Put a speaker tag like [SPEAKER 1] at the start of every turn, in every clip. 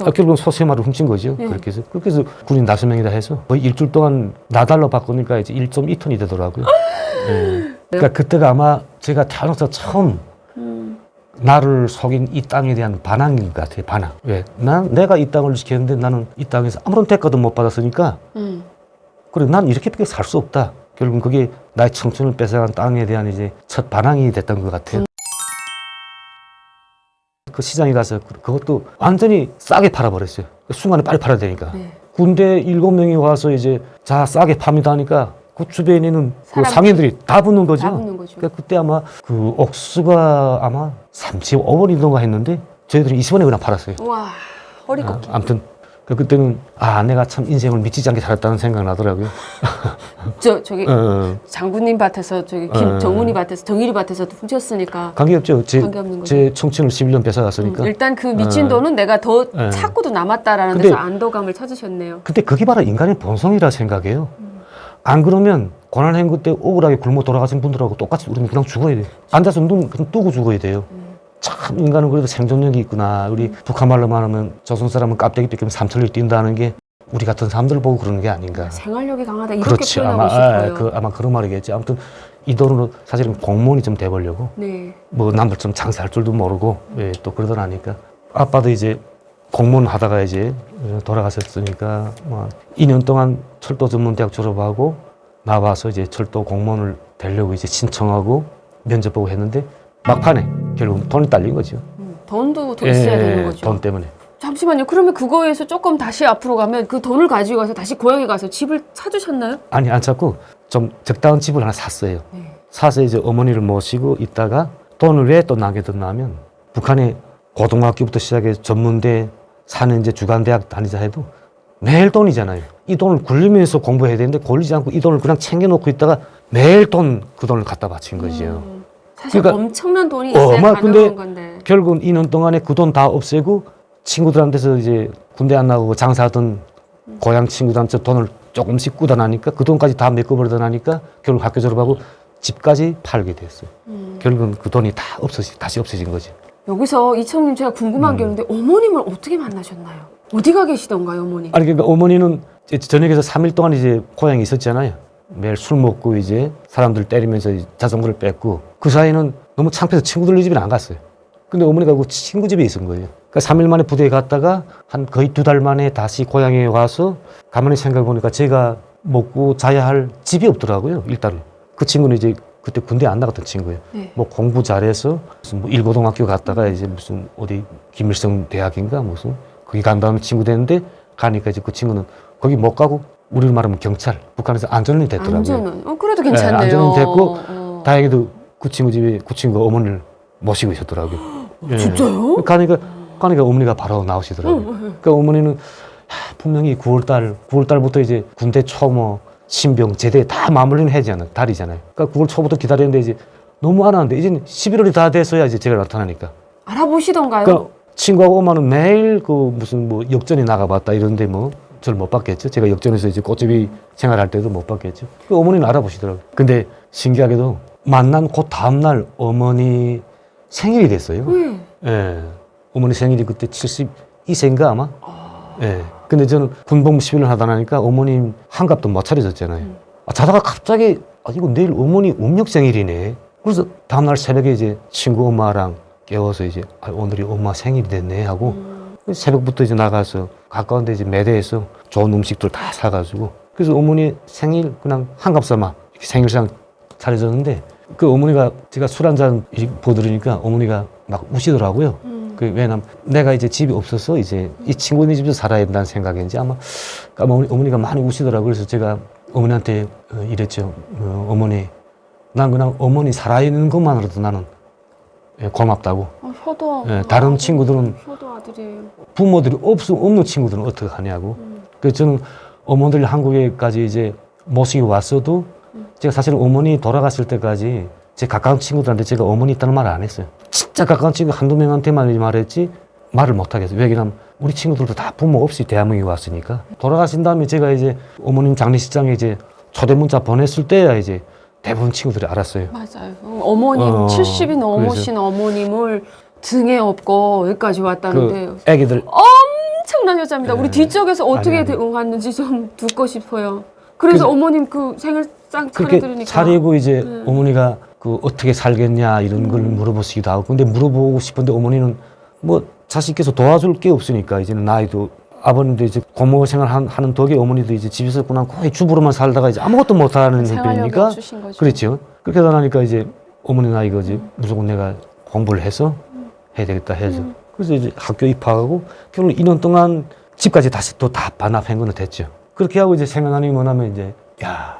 [SPEAKER 1] 결국은 소세마를 훔친 거죠.
[SPEAKER 2] 예.
[SPEAKER 1] 그렇게 해서 군인 5명이다 해서 거의 일주일 동안 4달러 바꾸니까 이제 1.2톤이 되더라고요. 예. 그러니까 그때가 아마 제가 태어나서 처음 나를 속인 이 땅에 대한 반항인 것 같아요. 반항. 왜? 내가 이 땅을 지켰는데 나는 이 땅에서 아무런 대가도 못 받았으니까 그래 난 이렇게밖에 살 수 없다. 결국은 그게 나의 청춘을 뺏어간 땅에 대한 이제 첫 반항이 됐던 것 같아요. 그 시장에 가서 그것도 완전히 싸게 팔아버렸어요. 그 순간에 빨리 팔아야 되니까.
[SPEAKER 2] 네.
[SPEAKER 1] 군대 7명이 와서 이제 자 싸게 팝니다 하니까 그 주변에 있는 그 상인들이 다 붙는 거죠.
[SPEAKER 2] 다 붙는 거죠.
[SPEAKER 1] 그러니까 그때 아마 그 옥수가 아마 35원이던가 했는데 저희들이 20원에 그냥 팔았어요.
[SPEAKER 2] 와, 허리꺾기.
[SPEAKER 1] 아무튼 그때는 내가 참 인생을 미치지 않게 살았다는 생각 나더라고요.
[SPEAKER 2] 저기 장군님 밭에서 저기 정훈이 밭에서 정일이 밭에서도 훔쳤으니까
[SPEAKER 1] 관계없죠.
[SPEAKER 2] 관계없는
[SPEAKER 1] 제 청춘을 11년 뺏어갔으니까.
[SPEAKER 2] 일단 그 미친 돈은 내가 더 찾고도 남았다라는
[SPEAKER 1] 근데,
[SPEAKER 2] 데서 안도감을 찾으셨네요.
[SPEAKER 1] 근데 그게 바로 인간의 본성이라 생각해요. 안 그러면 고난행군 때 억울하게 굶어 돌아가신 분들하고 똑같이 우리는 그냥 죽어야 돼요. 앉아서 눈 그냥 뜨고 죽어야 돼요. 참 인간은 그래도 생존력이 있구나. 우리 북한 말로 말하면 조선 사람은 깍대기 뺏기면 삼천리를 뛴다는 게 우리 같은 사람들 보고 그러는 게 아닌가.
[SPEAKER 2] 생활력이 강하다 이렇게
[SPEAKER 1] 그렇지.
[SPEAKER 2] 표현하고 싶어요.
[SPEAKER 1] 아마 그런 말이겠지. 아무튼 이 돈으로 사실은 공무원이 좀 돼보려고
[SPEAKER 2] 네.
[SPEAKER 1] 뭐 남들처럼 장사할 줄도 모르고 또 그러더라니까. 아빠도 이제 공무원 하다가 이제 돌아가셨으니까 뭐 2년 동안 철도 전문대학 졸업하고 나와서 이제 철도 공무원을 되려고 이제 신청하고 면접 보고 했는데 막판에 결국 돈이 딸린 거죠.
[SPEAKER 2] 돈도 더 있어야 되는 거죠.
[SPEAKER 1] 돈 때문에.
[SPEAKER 2] 잠시만요. 그러면 그거에서 조금 다시 앞으로 가면 그 돈을 가지고 가서 다시 고향에 가서 집을 찾으셨나요?
[SPEAKER 1] 아니 안 찾고 좀 적당한 집을 하나 샀어요.
[SPEAKER 2] 네.
[SPEAKER 1] 사서 이제 어머니를 모시고 있다가 돈을 왜 또 남겨뒀나 하면 북한에 고등학교부터 시작해 전문대 사는 이제 주간대학 다니자 해도 매일 돈이잖아요. 이 돈을 굴리면서 공부해야 되는데 굴리지 않고 이 돈을 그냥 챙겨놓고 있다가 매일 그 돈을 갖다 바친 거죠.
[SPEAKER 2] 사실
[SPEAKER 1] 그러니까
[SPEAKER 2] 엄청난 돈이 있어야 가능한 건데.
[SPEAKER 1] 결국은 2년 동안에 그 돈 다 없애고 친구들한테서 이제 군대 안 나가고 장사하던 고향 친구들한테 돈을 조금씩 꾸다 나니까 그 돈까지 다 메꿔버리다 나니까 결국 학교 졸업하고 집까지 팔게 됐어요. 결국은 그 돈이 다 다시 없어진 거죠.
[SPEAKER 2] 여기서 이청님 제가 궁금한 게 있는데 어머님을 어떻게 만나셨나요? 어디가 계시던가요, 어머니?
[SPEAKER 1] 아니 그러니까 어머니는 이제 저녁에서 3일 동안 이제 고향에 있었잖아요. 매일 술 먹고 이제 사람들 때리면서 자전거를 뺐고 그 사이는 너무 창피해서 친구들 집에 안 갔어요. 근데 어머니가 그 친구 집에 있은 거예요. 그러니까 3일 만에 부대에 갔다가 한 거의 2달 만에 다시 고향에 와서 가만히 생각해 보니까 제가 먹고 자야 할 집이 없더라고요. 일단은 그 친구는 이제 그때 군대 안 나갔던 친구예요.
[SPEAKER 2] 네.
[SPEAKER 1] 뭐 공부 잘해서 무슨 뭐 일고등학교 갔다가 이제 무슨 어디 김일성 대학인가 무슨 거기 간 다음에 친구 됐는데 가니까 이제 그 친구는 거기 못 가고 우리로 말하면 경찰 북한에서 안전이 됐더라고요.
[SPEAKER 2] 안전은 그래도 괜찮네요.
[SPEAKER 1] 네, 안전이 됐고 다행히도 그 친구 집에 그 친구가 어머니를 모시고 있었더라고요. 예.
[SPEAKER 2] 진짜요?
[SPEAKER 1] 가니까 어머니가 바로 나오시더라고요. 그러니까 어머니는 분명히 9월달부터 이제 군대 초모 신병 제대 다 마무리는 해야잖아요. 달이잖아요. 그러니까 9월 초부터 기다렸는데 이제 너무 안 하는데 이제 11월이 다 돼서야 이제 제가 나타나니까.
[SPEAKER 2] 알아보시던가요?
[SPEAKER 1] 그러니까 친구하고 엄마는 매일 그 무슨 뭐 역전에 나가봤다 이런데 뭐 저를 못 봤겠죠. 제가 역전에서 이제 꽃집이 생활할 때도 못 봤겠죠. 그 어머니는 알아보시더라고요. 근데 신기하게도 만난 그 다음날 어머니 생일이 됐어요. 예. 어머니 생일이 그때 72세인가 아마? 예. 근데 저는 군복무 10일을 하다 나니까 어머님 한갑도 못 차려졌잖아요. 자다가 갑자기 이거 내일 어머니 음력 생일이네. 그래서 다음날 새벽에 이제 친구 엄마랑 깨워서 이제 오늘이 엄마 생일이 됐네 하고 새벽부터 이제 나가서 가까운데 이제 매대에서 좋은 음식들 다 사가지고 그래서 어머니 생일 그냥 한갑삼아 생일상 차려졌는데 그 어머니가 제가 술 한잔 보드리니까 어머니가 막 우시더라고요. 그 왜냐면 내가 이제 집이 없어서 이제 이 친구네 집에서 살아야 된다는 생각인지 아마 어머니가 많이 우시더라고요. 그래서 제가 어머니한테 이랬죠. 어머니 난 그냥 어머니 살아있는 것만으로도 나는 고맙다고.
[SPEAKER 2] 효도.
[SPEAKER 1] 다른 친구들은
[SPEAKER 2] 효도 아들이에요.
[SPEAKER 1] 부모들이 없는 친구들은 어떻게 하냐고. 그래서 저는 어머니들 한국에까지 이제 모시고 왔어도 제가 사실은 어머니 돌아갔을 때까지 제 가까운 친구들한테 제가 어머니 있다는 말을 안 했어요. 진짜 가까운 친구 한두 명한테만 말했지 말을 못 하겠어요. 왜냐면 우리 친구들도 다 부모 없이 대한민국에 왔으니까. 돌아가신 다음에 제가 이제 어머님 장례식장에 이제 초대 문자 보냈을 때야 이제 대부분 친구들이 알았어요.
[SPEAKER 2] 맞아요. 어머님 70이 넘으신 어머님을 등에 업고 여기까지 왔다는데
[SPEAKER 1] 그 애기들
[SPEAKER 2] 엄청난 여자입니다. 우리 뒤쪽에서 어떻게 왔는지 좀 듣고 싶어요. 그래서 어머님 그 생일상
[SPEAKER 1] 그렇게
[SPEAKER 2] 차려드리니까.
[SPEAKER 1] 차리고 이제 어머니가 그 어떻게 살겠냐 이런 걸 물어보시기도 하고, 근데 물어보고 싶은데 어머니는 뭐 자식께서 도와줄 게 없으니까, 이제는 나이도, 아버님도 이제 고모 생활 하는 덕에 어머니도 이제 집에서 그냥 거의 주부로만 살다가 이제 아무것도 못하는
[SPEAKER 2] 생활력이
[SPEAKER 1] 형편이니까,
[SPEAKER 2] 없으신 거죠.
[SPEAKER 1] 그렇죠. 그렇게 하다 나니까 이제 어머니 나이가 이제 무조건 내가 공부를 해서 해야 되겠다 해서 그래서 이제 학교 입학하고 결국 2년 동안 집까지 다시 또 다 반납한 거는 됐죠. 그렇게 하고 이제 생각하는 게 뭐냐면, 이제 야,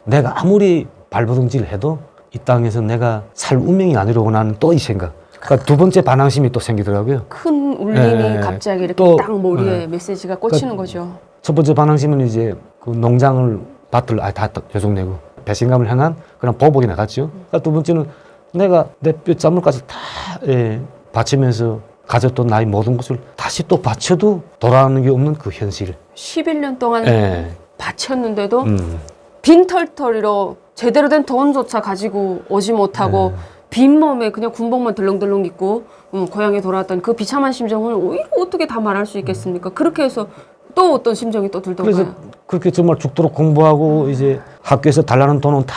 [SPEAKER 1] 내가 아무리 발버둥질 해도 이 땅에서 내가 살 운명이 아니라고, 나는 또 이 생각. 그러니까 두 번째 반항심이 또 생기더라고요.
[SPEAKER 2] 큰 울림이 갑자기 이렇게
[SPEAKER 1] 또,
[SPEAKER 2] 딱 머리에 메시지가 꽂히는 거죠.
[SPEAKER 1] 첫 번째 반항심은 이제 그 농장을 밭을 다 여종내고 배신감을 향한 그런 보복이 나갔죠. 그러니까 두 번째는 내가 내 뼈자물까지 다 바치면서 가졌던 나의 모든 것을 다시 또 바쳐도 돌아오는 게 없는 그 현실.
[SPEAKER 2] 11년 동안 바쳤는데도
[SPEAKER 1] 음.
[SPEAKER 2] 빈털터리로 제대로 된 돈조차 가지고 오지 못하고 빈 몸에 그냥 군복만 덜렁덜렁 입고 고향에 돌아왔던 그 비참한 심정을 오히려 어떻게 다 말할 수 있겠습니까? 그렇게 해서 또 어떤 심정이 또 들던가요?
[SPEAKER 1] 그래서 그렇게 정말 죽도록 공부하고 이제 학교에서 달라는 돈은 다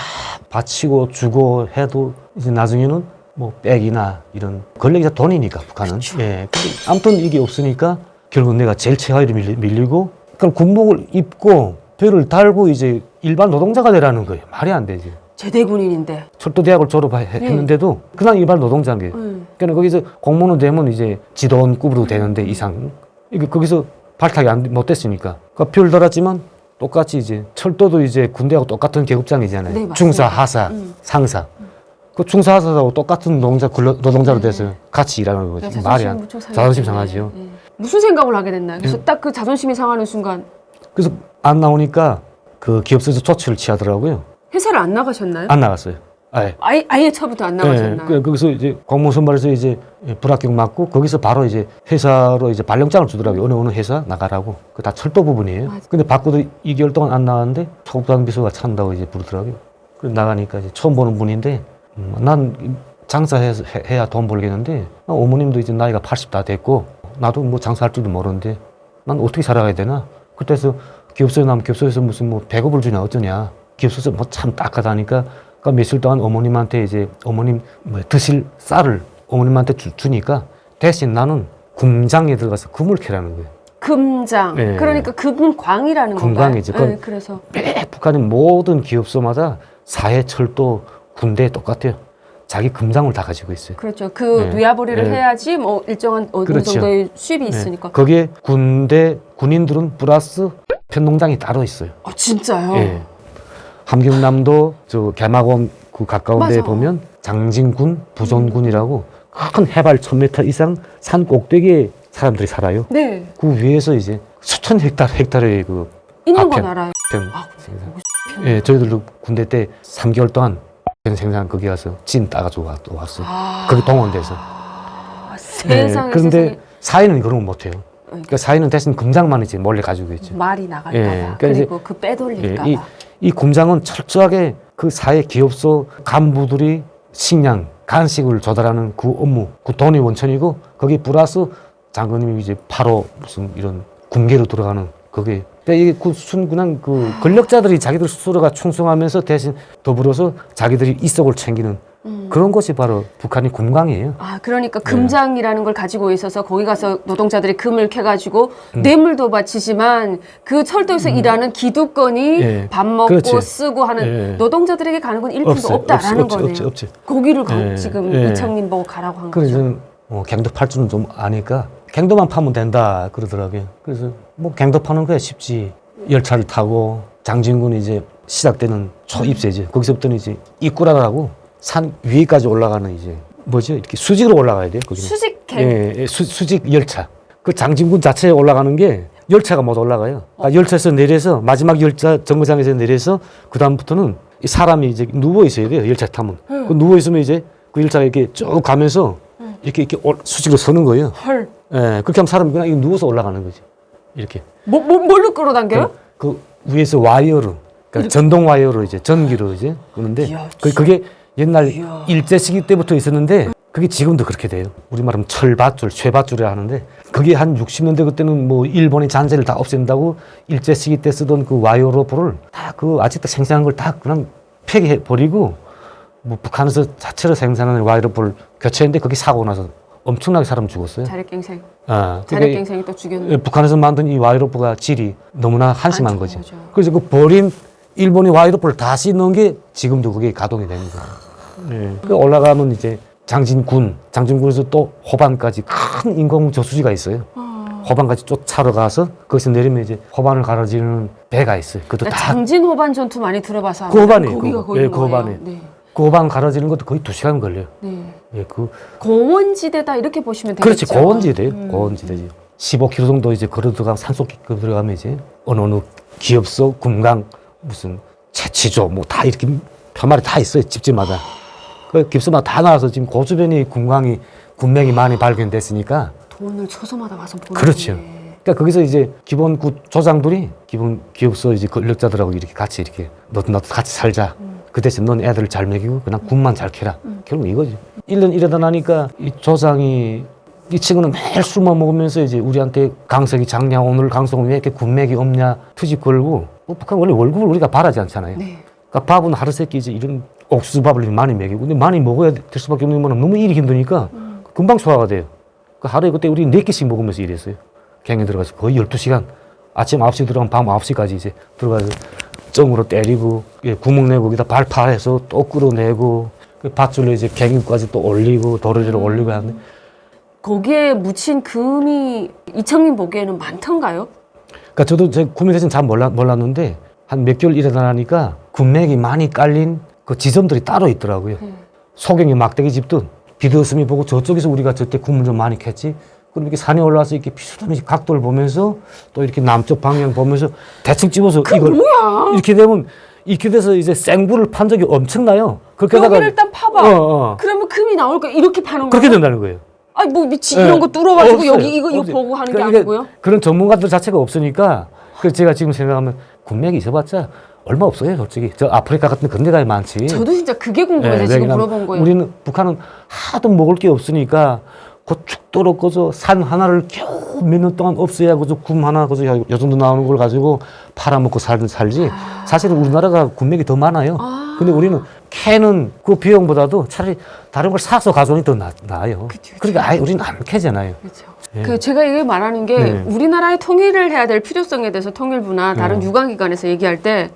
[SPEAKER 1] 바치고 주고 해도 이제 나중에는 뭐 백이나 이런 권력이자 돈이니까 북한은. 예. 근데 아무튼 이게 없으니까 결국 내가 제일 최하위로 밀리고, 그럼 군복을 입고 벼를 달고 이제 일반 노동자가 되라는 거예요. 말이 안 되지.
[SPEAKER 2] 제대 군인인데.
[SPEAKER 1] 철도대학을 졸업했는데도 그냥 일반 노동자인 거예요. 그러니까 거기서 공무원 되면 이제 지도원급으로 되는데 이상. 이게 거기서 발탁이 못 됐으니까. 그러니까 별 달았지만 똑같이 이제 철도도 이제 군대하고 똑같은 계급장이잖아요.
[SPEAKER 2] 네,
[SPEAKER 1] 중사, 하사, 상사. 그 중사, 하사하고 똑같은 노동자로 돼서 같이 일하는 거지. 말이 안 돼. 자존심 상하지요.
[SPEAKER 2] 무슨 생각을 하게 됐나요? 그래서 딱 그 자존심이 상하는 순간.
[SPEAKER 1] 그래서 안 나오니까 그 기업에서 조치를 취하더라고요.
[SPEAKER 2] 회사를 안 나가셨나요?
[SPEAKER 1] 안 나갔어요. 아예.
[SPEAKER 2] 아예 처음부터 안 나가셨나요?
[SPEAKER 1] 거기서 이제 공무원 선발에서 이제 불합격 맞고 거기서 바로 이제 회사로 이제 발령장을 주더라고요. 어느 회사 나가라고. 그 다 철도 부분이에요.
[SPEAKER 2] 맞아.
[SPEAKER 1] 근데 받고도 2개월 동안 안 나갔는데 초급당 비서가 찬다고 이제 부르더라고요. 그래서 나가니까 이제 처음 보는 분인데 난 장사해야 돈 벌겠는데 어머님도 이제 나이가 80 다 됐고 나도 뭐 장사할 줄도 모르는데 난 어떻게 살아가야 되나? 그때서 기업소에 나면 기업소에서 무슨 뭐 배급을 주냐 어쩌냐. 기업소에서 뭐 참 딱하다니까 그러니까 며칠 동안 어머님한테 이제 어머님 뭐 드실 쌀을 어머님한테 주니까 대신 나는 금장에 들어가서 금을 캐라는 거예요.
[SPEAKER 2] 금장.
[SPEAKER 1] 네.
[SPEAKER 2] 그러니까 금광이라는 건가요?
[SPEAKER 1] 금광이죠.
[SPEAKER 2] 네, 그래서
[SPEAKER 1] 매 북한의 모든 기업소마다 사회, 철도, 군대 똑같아요. 자기 금장을 다 가지고 있어요.
[SPEAKER 2] 그렇죠. 그 누야보리를 해야지 뭐 일정한 어느
[SPEAKER 1] 그렇죠.
[SPEAKER 2] 정도의 수입이 있으니까.
[SPEAKER 1] 거기에 군인들은 플러스 편농장이 따로 있어요.
[SPEAKER 2] 진짜요?
[SPEAKER 1] 예. 함경남도 저 개마고 그 가까운 데에
[SPEAKER 2] 맞아.
[SPEAKER 1] 보면 장진군, 부존군이라고 큰 해발 1000m 이상 산 꼭대기에 사람들이 살아요.
[SPEAKER 2] 네.
[SPEAKER 1] 그 위에서 이제 수천 헥타르의 그
[SPEAKER 2] 있는 건 알아요.
[SPEAKER 1] 편 생산. 예, 저희들도 군대 때 3개월 동안 생산 거기 가서 진 따가지고 또 왔어요. 거기 동원돼서.
[SPEAKER 2] 세상에.
[SPEAKER 1] 그런데
[SPEAKER 2] 세상에.
[SPEAKER 1] 사회는 그런 거 못해요. 그러니까 사회는 대신 금장만 이제 몰래 가지고 있죠.
[SPEAKER 2] 말이 나갈까봐.
[SPEAKER 1] 그러니까
[SPEAKER 2] 그리고 그 빼돌릴까봐.
[SPEAKER 1] 이 금장은 철저하게 그 사회 기업소 간부들이 식량, 간식을 조달하는 그 업무, 그 돈이 원천이고 거기 플러스 장군님이 이제 바로 무슨 이런 군계로 들어가는 그게. 그러니까 이게 그 순군한 그 권력자들이 자기들 스스로가 충성하면서 대신 더불어서 자기들이 이속을 챙기는 그런 것이 바로 북한의 금광이에요.
[SPEAKER 2] 그러니까 금장이라는 걸 가지고 있어서 거기 가서 노동자들이 금을 캐가지고 뇌물도 바치지만 그 철도에서 일하는 기득권이 밥 먹고
[SPEAKER 1] 그렇지.
[SPEAKER 2] 쓰고 하는 노동자들에게 가는 건 1%도 없다라는 거네요.
[SPEAKER 1] 없지.
[SPEAKER 2] 거기를 지금 이청님 보고 가라고 한 거죠.
[SPEAKER 1] 그래서 갱도 팔 줄은 좀 아니까 갱도만 파면 된다 그러더라고요. 그래서 뭐 갱도 파는 거야 쉽지. 열차를 타고 장진군이 이제 시작되는 초입세죠. 거기서부터는 이제 입구라라고 산 위에까지 올라가는 이제 뭐죠? 이렇게 수직으로 올라가야 돼요. 거기는.
[SPEAKER 2] 수직행.
[SPEAKER 1] 수직 열차. 그 장진군 자체에 올라가는 게 열차가 못 올라가요. 열차에서 내려서 마지막 열차 정거장에서 내려서 그 다음부터는 사람이 이제 누워 있어야 돼요. 열차 타면. 그 누워 있으면 이제 그 열차가 이렇게 쭉 가면서 이렇게 수직으로 서는 거예요.
[SPEAKER 2] 헐.
[SPEAKER 1] 그렇게 하면 사람이 그냥 누워서 올라가는 거지. 이렇게.
[SPEAKER 2] 뭘로 끌어당겨요?
[SPEAKER 1] 그 위에서 와이어로, 그러니까 전동 와이어로 이제 전기로 이제 끄는데 그게 옛날 일제 시기 때부터 있었는데 그게 지금도 그렇게 돼요. 우리말하면 철밧줄, 쇠밧줄이라 하는데 그게 한 60년대 그때는 뭐 일본이 잔재를 다 없앤다고 일제 시기 때 쓰던 그 와이어로프를 다 그 아직도 생산한 걸 다 그냥 폐기해 버리고 뭐 북한에서 자체로 생산하는 와이어로프를 교체했는데 그게 사고 나서 엄청나게 사람 죽었어요.
[SPEAKER 2] 자력갱생.
[SPEAKER 1] 아,
[SPEAKER 2] 자력갱생이 또 죽였네.
[SPEAKER 1] 북한에서 만든 이 와이어로프가 질이 너무나 한심한
[SPEAKER 2] 안
[SPEAKER 1] 거지.
[SPEAKER 2] 좋아하죠.
[SPEAKER 1] 그래서 그 버린 일본의 와이어로프를 다시 넣은 게 지금도 그게 가동이 됩니다. 네. 그 올라가면 이제 장진군에서 또 호반까지 큰 인공 저수지가 있어요. 호반까지 쫓아러 가서 거기서 내리면 이제 호반을 가로지르는 배가 있어요. 그것도 다
[SPEAKER 2] 장진 호반 전투 많이 들어봐서
[SPEAKER 1] 그 호반이에요.
[SPEAKER 2] 거기가
[SPEAKER 1] 그,
[SPEAKER 2] 거기인
[SPEAKER 1] 예, 그
[SPEAKER 2] 거예요.
[SPEAKER 1] 호반에.
[SPEAKER 2] 네.
[SPEAKER 1] 그 호반 가로지르는 것도 거의 2시간 걸려요.
[SPEAKER 2] 네.
[SPEAKER 1] 예, 그
[SPEAKER 2] 고원지대다 이렇게 보시면 되겠죠.
[SPEAKER 1] 그렇지 고원지대요. 고원지대지. 15km 정도 이제 걸어 들어가면 산속 들어가면 이제 어느 기업소, 금강, 무슨 채취조 뭐 다 이렇게 편말이 다 있어요. 집집마다. 그 기업소마다 다 나와서 지금 그 주변이 군맥이 많이 발견됐으니까.
[SPEAKER 2] 돈을 초소마다 와서 보는.
[SPEAKER 1] 그렇죠. 그러니까 거기서 이제 기본 조장들이 기본 기업소 이제 권력자들하고 이렇게 같이 이렇게 너도 같이 살자. 그 대신 넌 애들을 잘 먹이고 그냥 군만 잘 캐라. 결국 이거지. 1년 이러다 나니까 이 조장이 이 친구는 매일 술만 먹으면서 이제 우리한테 강석이 작냐 오늘 강석은 왜 이렇게 군맥이 없냐 투집 걸고 뭐 북한 원래 월급을 우리가 바라지 않잖아요.
[SPEAKER 2] 네.
[SPEAKER 1] 그러니까 밥은 하루 세끼 이제 이런 옥수수밥을 많이 먹이고 근데 많이 먹어야 될 수밖에 없는 건 너무 일이 힘드니까 금방 소화가 돼요. 그 하루에 그때 우리 4끼씩 먹으면서 일했어요. 갱에 들어가서 거의 12시간 아침 9시 들어가면 밤 9시까지 이제 들어가서 정으로 때리고 예, 구멍 내고 거기다 발파해서 또 끌어내고 그 밧줄로 이제 갱까지 또 올리고 도르지로 올리고 하는데
[SPEAKER 2] 거기에 묻힌 금이 이창민 보기에는 많던가요?
[SPEAKER 1] 그러니까 저도 제 구매 대신 잘 몰랐는데 한 몇 개월 일하다 나니까 군맥이 많이 깔린 그 지점들이 따로 있더라고요. 소경이 막대기 집든 비디오스미 보고 저쪽에서 우리가 저때 군물 좀 많이 캤지. 그럼 이렇게 산에 올라와서 이렇게 비슷한 각도를 보면서 또 이렇게 남쪽 방향 보면서 대충 집어서 이걸
[SPEAKER 2] 뭐야?
[SPEAKER 1] 이렇게 되면 이렇게 돼서 이제 생불을 판 적이 엄청나요.
[SPEAKER 2] 여기를 일단 파봐.
[SPEAKER 1] 어.
[SPEAKER 2] 그러면 금이 나올 거 이렇게 파는
[SPEAKER 1] 그렇게
[SPEAKER 2] 거예요?
[SPEAKER 1] 된다는 거예요.
[SPEAKER 2] 아니 뭐 미치
[SPEAKER 1] 예.
[SPEAKER 2] 이런 거 뚫어가지고
[SPEAKER 1] 없어요.
[SPEAKER 2] 여기 이거
[SPEAKER 1] 없어요.
[SPEAKER 2] 보고 하는 게
[SPEAKER 1] 그러니까
[SPEAKER 2] 아니고요?
[SPEAKER 1] 그런 전문가들 자체가 없으니까 그래서 제가 지금 생각하면 군맥이 있어봤자 얼마 없어요, 솔직히. 저 아프리카 같은 그런 데가 많지.
[SPEAKER 2] 저도 진짜 그게 궁금해서
[SPEAKER 1] 예,
[SPEAKER 2] 지금
[SPEAKER 1] 왜냐면
[SPEAKER 2] 물어본 거예요.
[SPEAKER 1] 우리는 북한은 하도 먹을 게 없으니까 그 축도로 거저 산 하나를 겨우 몇 년 동안 없어야 그저 굼 하나 그저 요 정도 나오는 걸 가지고 팔아먹고 살지. 사실은 우리나라가 군맥이 더 많아요. 근데 우리는 캐는 그 비용보다도 차라리 다른 걸 사서 가져오니 더 나아요.
[SPEAKER 2] 그쵸.
[SPEAKER 1] 그러니까 아예 우리는 안 캐잖아요.
[SPEAKER 2] 그렇죠.
[SPEAKER 1] 예.
[SPEAKER 2] 그 제가 이게 말하는 게
[SPEAKER 1] 네.
[SPEAKER 2] 우리나라의 통일을 해야 될 필요성에 대해서 통일부나 다른 유관기관에서 얘기할 때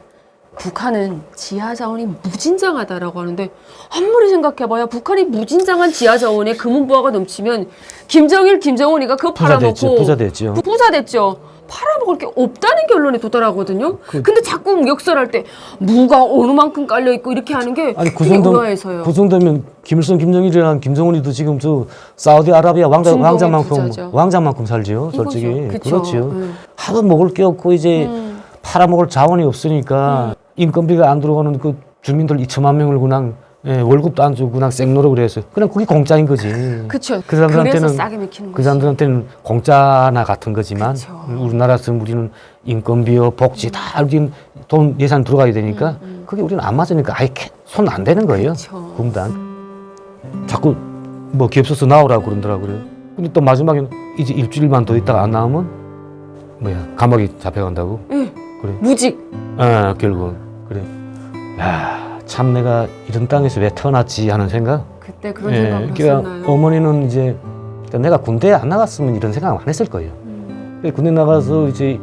[SPEAKER 2] 북한은 지하 자원이 무진장하다라고 하는데 아무리 생각해봐야 북한이 무진장한 지하 자원에 금은부하가 넘치면 김정일, 김정은이가 그거 팔아먹고
[SPEAKER 1] 부자됐죠.
[SPEAKER 2] 부자됐죠. 팔아먹을 게 없다는 결론에 도달하거든요. 근데 자꾸 역설할 때 무가 어느 만큼 깔려 있고 이렇게 하는 게
[SPEAKER 1] 아니 그
[SPEAKER 2] 그게
[SPEAKER 1] 정도
[SPEAKER 2] 의아해서요.
[SPEAKER 1] 그 정도면 김일성, 김정일이랑 김정은이도 지금 저 사우디아라비아
[SPEAKER 2] 중동의
[SPEAKER 1] 왕자만큼
[SPEAKER 2] 부자죠.
[SPEAKER 1] 살지요, 솔직히.
[SPEAKER 2] 이거죠. 그쵸.
[SPEAKER 1] 그렇죠.
[SPEAKER 2] 네.
[SPEAKER 1] 하도 먹을 게 없고 이제 팔아먹을 자원이 없으니까 인건비가 안 들어가는 그 주민들 2천만 명을 그냥 예, 월급도 안 주고 그냥 생노력을 해서 그냥 그게 공짜인 거지.
[SPEAKER 2] 그쵸.
[SPEAKER 1] 그 사람들한테는
[SPEAKER 2] 그래서 싸게 먹히는
[SPEAKER 1] 그
[SPEAKER 2] 거지.
[SPEAKER 1] 사람들한테는 공짜나 같은 거지만
[SPEAKER 2] 그쵸.
[SPEAKER 1] 우리나라에서 우리는 인건비요, 복지 다 우린 돈 예산 들어가야 되니까 그게 우리는 안 맞으니까 아예 손 안 대는 거예요.
[SPEAKER 2] 그쵸.
[SPEAKER 1] 군단 자꾸 뭐 기업소서 나오라고 그러더라고요. 근데 또 마지막에는 이제 일주일만 더 있다가 안 나오면 뭐야 감옥에 잡혀간다고.
[SPEAKER 2] 응.
[SPEAKER 1] 그래.
[SPEAKER 2] 무직.
[SPEAKER 1] 결국은 그래. 야, 참 내가 이런 땅에서 왜 태어났지 하는 생각.
[SPEAKER 2] 그때 그런 생각을
[SPEAKER 1] 그러니까
[SPEAKER 2] 했었나요?
[SPEAKER 1] 어머니는 이제 그러니까 내가 군대에 안 나갔으면 이런 생각 안 했을 거예요. 군대 나가서 이제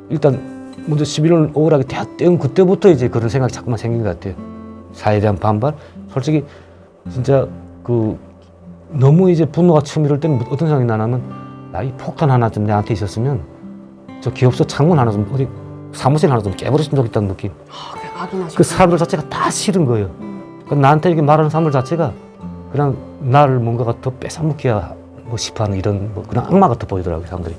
[SPEAKER 1] 일단 먼저 11월 5일하게 대학 때운 그때부터 이제 그런 생각이 자꾸만 생긴 것 같아요. 사회에 대한 반발. 솔직히 진짜 그 너무 이제 분노가 치밀을 때는 어떤 생각이 나냐면 나 이 폭탄 하나 좀 내한테 있었으면 저 기업소 창문 하나 좀 어디 사무실 하나 좀 깨버렸으면 좋겠다는 느낌.
[SPEAKER 2] 그래, 악인하셨구나.
[SPEAKER 1] 그 사람들 자체가 다 싫은 거예요. 그러니까 나한테 이렇게 말하는 사람들 자체가 그냥 나를 뭔가가 더 뺏어먹기야 뭐 싶어하는 이런 뭐 그냥 악마 같아 보이더라고요, 사람들이.